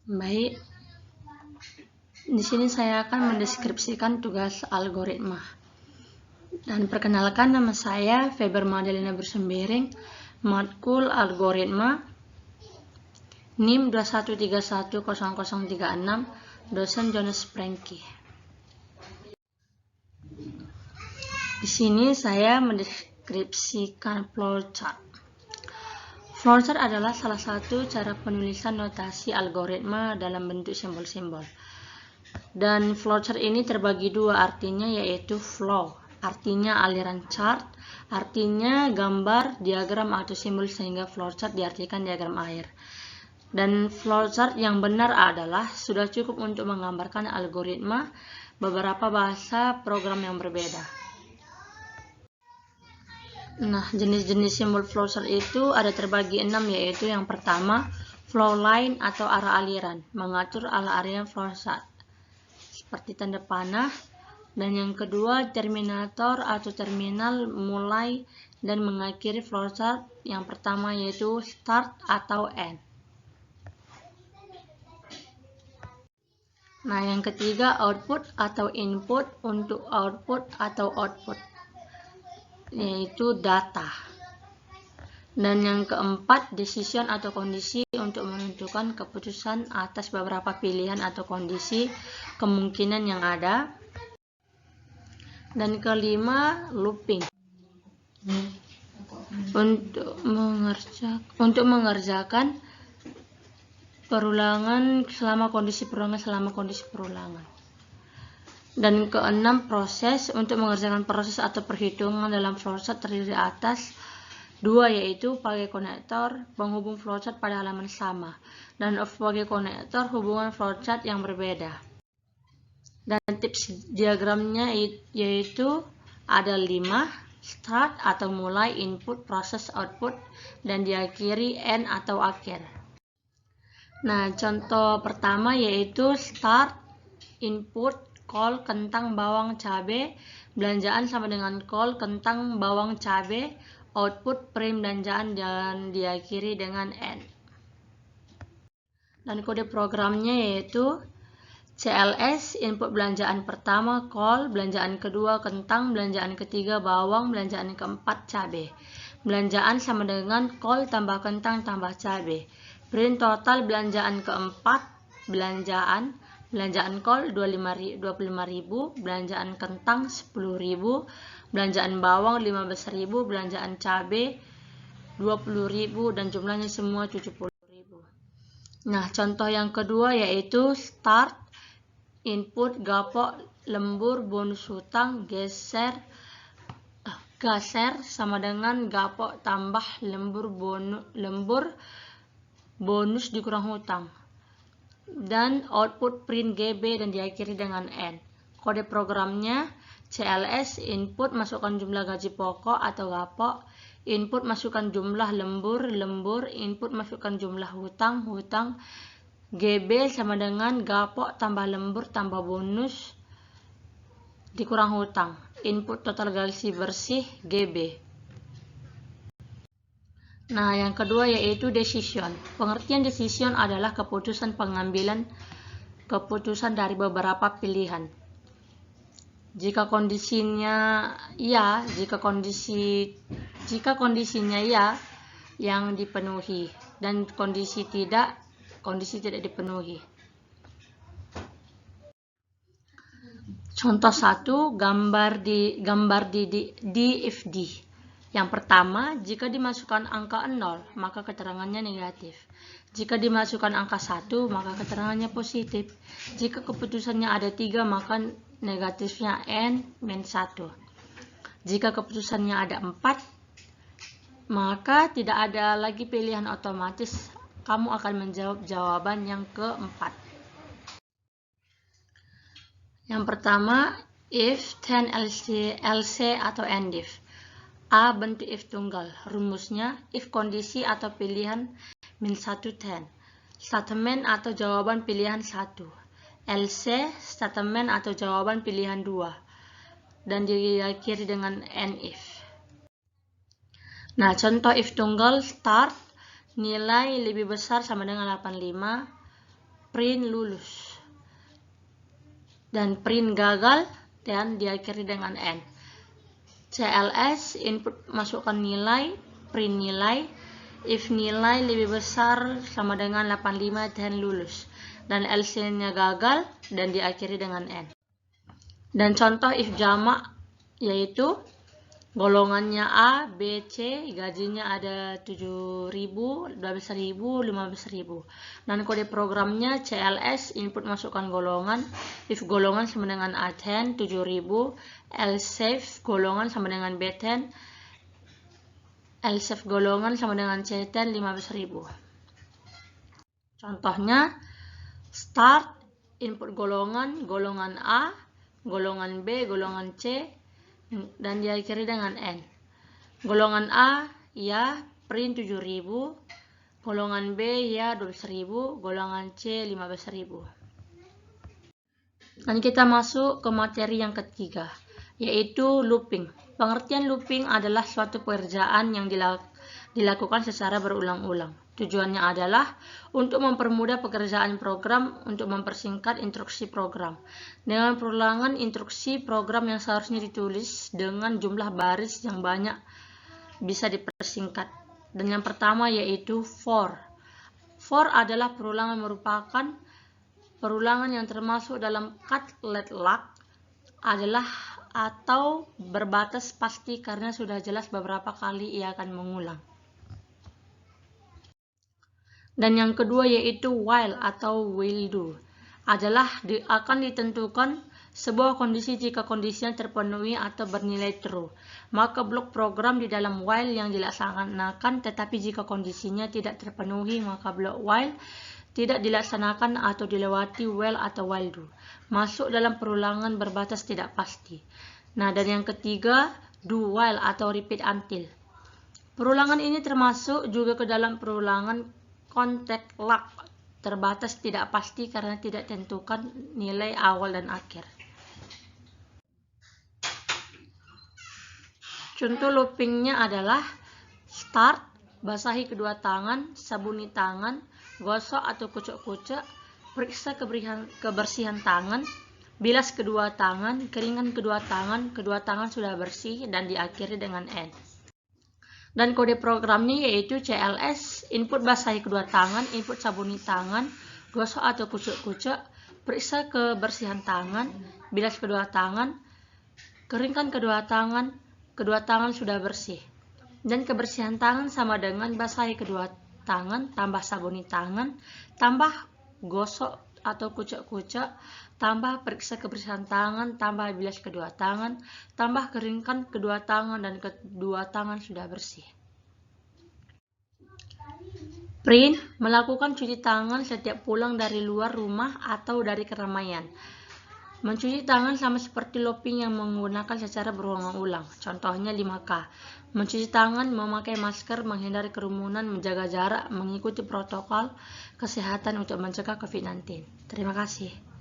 Baik, di sini saya akan mendeskripsikan tugas algoritma. Dan perkenalkan, nama saya Feber Madalina Bersembering, matkul algoritma, NIM 21310036, dosen Jonas Prenki. Di sini saya mendeskripsikan flowchart. Flowchart adalah salah satu cara penulisan notasi algoritma dalam bentuk simbol-simbol. Dan flowchart ini terbagi dua artinya, yaitu flow, artinya aliran chart, artinya gambar, diagram atau simbol, sehingga flowchart diartikan diagram air. Dan flowchart yang benar adalah sudah cukup untuk menggambarkan algoritma beberapa bahasa program yang berbeda. Nah, jenis-jenis simbol flowchart itu ada terbagi 6, yaitu yang pertama, flow line atau arah aliran, mengatur arah aliran flowchart seperti tanda panah. Dan yang kedua, terminator atau terminal, mulai dan mengakhiri flowchart. Yang pertama yaitu start atau end. Nah, yang ketiga, output atau input, untuk output atau output yaitu data. Dan yang keempat, decision atau kondisi, untuk menentukan keputusan atas beberapa pilihan atau kondisi kemungkinan yang ada. Dan kelima, looping, untuk mengerjakan perulangan selama kondisi perulangan. Dan keenam, proses, untuk mengerjakan proses atau perhitungan dalam flowchart terdiri atas dua, yaitu pakai konektor penghubung flowchart pada halaman sama, dan off pakai konektor hubungan flowchart yang berbeda. Dan tips diagramnya yaitu ada 5, start atau mulai, input, proses, output, dan diakhiri end atau akhir. Nah, contoh pertama yaitu start, input, kol, kentang, bawang, cabai, belanjaan sama dengan kol, kentang, bawang, cabai, output, print belanjaan, dan diakhiri dengan end. Dan kode programnya yaitu CLS, input belanjaan pertama kol, belanjaan kedua kentang, belanjaan ketiga bawang, belanjaan keempat cabai. Belanjaan sama dengan kol tambah kentang tambah cabai. Print total belanjaan keempat, belanjaan kol 25.000, belanjaan kentang 10.000, belanjaan bawang 15.000, belanjaan cabai 20.000, dan jumlahnya semua 70.000. Nah, contoh yang kedua yaitu start, input, gapok, lembur, bonus hutang, gaser sama dengan gapok tambah lembur, bonus dikurang hutang. Dan output, print, GB, dan diakhiri dengan end. Kode programnya CLS, input masukkan jumlah gaji pokok atau gapok, input masukkan jumlah lembur, input masukkan jumlah hutang, GB sama dengan gapok tambah lembur tambah bonus dikurang hutang, input total gaji bersih, GB. Nah, yang kedua yaitu decision. Pengertian decision adalah keputusan dari beberapa pilihan. Jika kondisinya ya, jika kondisinya ya yang dipenuhi, dan kondisi tidak dipenuhi. Contoh 1, gambar di DFD. Yang pertama, jika dimasukkan angka 0, maka keterangannya negatif. Jika dimasukkan angka 1, maka keterangannya positif. Jika keputusannya ada 3, maka negatifnya N-1. Jika keputusannya ada 4, maka tidak ada lagi pilihan otomatis. Kamu akan menjawab jawaban yang keempat. Yang pertama, if, then, else atau endif. A, bentuk if tunggal. Rumusnya, if kondisi atau pilihan min 1 10. Statement atau jawaban pilihan 1. Else, statement atau jawaban pilihan 2. Dan diakhiri dengan end if. Nah, contoh if tunggal, start, nilai lebih besar sama dengan 85. print lulus. Dan print gagal dan diakhiri dengan N. CLS, input masukkan nilai, print nilai. If nilai lebih besar sama dengan 85 dan lulus. Dan LC-nya gagal dan diakhiri dengan N. Dan contoh if jamak yaitu golongannya A, B, C, gajinya ada 7.000, 12.000, 15.000. Dan kode programnya CLS, input masukkan golongan, if golongan sama dengan A10, 7.000, LSAVE golongan sama dengan B10, LSAVE golongan sama dengan C10, 15.000. Contohnya, start, input golongan A, golongan B, golongan C, dan diakhiri dengan N. Golongan A, ya, print 7.000. Golongan B, ya, 12.000. Golongan C, 15.000. Dan kita masuk ke materi yang ketiga, yaitu looping. Pengertian looping adalah suatu pekerjaan yang dilakukan secara berulang-ulang. Tujuannya adalah untuk mempermudah pekerjaan program, untuk mempersingkat instruksi program. Dengan perulangan instruksi program yang seharusnya ditulis dengan jumlah baris yang banyak bisa dipersingkat. Dan yang pertama yaitu for. For adalah perulangan, merupakan perulangan yang termasuk dalam cut-let lock adalah atau berbatas pasti karena sudah jelas beberapa kali ia akan mengulang. Dan yang kedua yaitu while atau will do adalah akan ditentukan sebuah kondisi jika kondisinya terpenuhi atau bernilai true. Maka blok program di dalam while yang dilaksanakan, tetapi jika kondisinya tidak terpenuhi maka blok while tidak dilaksanakan atau dilewati while atau while do. Masuk dalam perulangan berbatas tidak pasti. Nah, dan yang ketiga do while atau repeat until. Perulangan ini termasuk juga ke dalam perulangan contact lock terbatas tidak pasti karena tidak tentukan nilai awal dan akhir. Contoh loopingnya adalah start, basahi kedua tangan, sabuni tangan, gosok atau kucek-kucek, periksa kebersihan tangan, bilas kedua tangan, keringkan kedua tangan sudah bersih, dan diakhiri dengan N. Dan kode programnya yaitu CLS, input basahi kedua tangan, input sabuni tangan, gosok atau kucek-kucek, periksa kebersihan tangan, bilas kedua tangan, keringkan kedua tangan sudah bersih. Dan kebersihan tangan sama dengan basahi kedua tangan, tambah sabuni tangan, tambah gosok atau kucek-kucek, tambah periksa kebersihan tangan, tambah bilas kedua tangan, tambah keringkan kedua tangan, dan kedua tangan sudah bersih. Print, melakukan cuci tangan setiap pulang dari luar rumah atau dari keramaian. Mencuci tangan sama seperti looping yang menggunakan secara berulang-ulang. Contohnya 5K. Mencuci tangan, memakai masker, menghindari kerumunan, menjaga jarak, mengikuti protokol kesehatan untuk mencegah COVID-19. Terima kasih.